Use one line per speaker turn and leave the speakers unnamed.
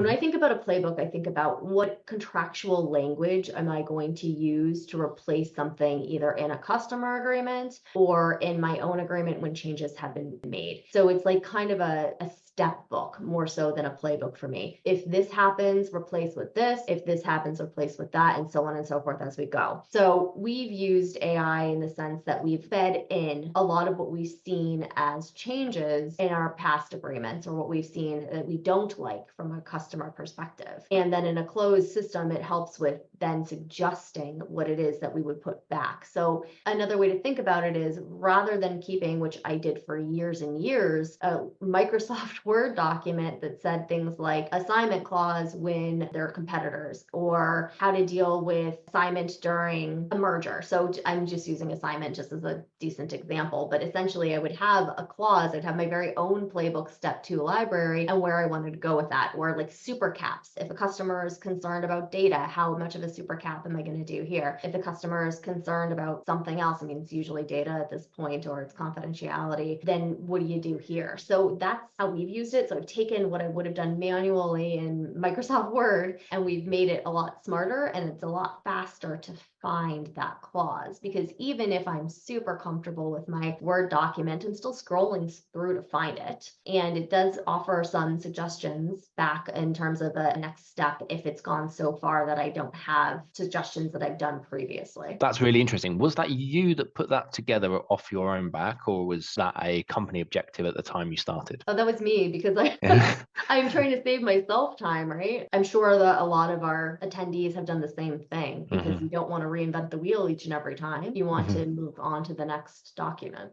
When I think about a playbook, I think about what contractual language am I going to use to replace something either in a customer agreement or in my own agreement when changes have been made. So it's like kind of a step book more so than a playbook for me. If this happens, replace with this. If this happens, replace with that, and so on and so forth as we go. So we've used AI in the sense that we've fed in a lot of what we've seen as changes in our past agreements or what we've seen that we don't like from a customer perspective. And then in a closed system, it helps with then suggesting what it is that we would put back. So another way to think about it is rather than keeping, which I did for years and years, a Microsoft Word document that said things like assignment clause when they're competitors or how to deal with assignment during a merger. So I'm just using assignment just as a decent example, but essentially I would have a clause, I'd have my very own playbook step 2 library and where I wanted to go with that, or like super caps. If a customer is concerned about data, how much of a super cap am I going to do here? If the customer is concerned about something else, I mean, it's usually data at this point or it's confidentiality, then what do you do here? So that's how we've used it. So I've taken what I would have done manually in Microsoft Word and we've made it a lot smarter and it's a lot faster to find that clause, because even if I'm super comfortable with my Word document, I'm still scrolling through to find it. And it does offer some suggestions back in terms of a next step if it's gone so far that I don't have suggestions that I've done previously.
That's really interesting. Was that you that put that together off your own back, or was that a company objective at the time you started?
Oh, that was me because I'm trying to save myself time, right? I'm sure that a lot of our attendees have done the same thing because you don't want to reinvent the wheel each and every time. You want to move on to the next document.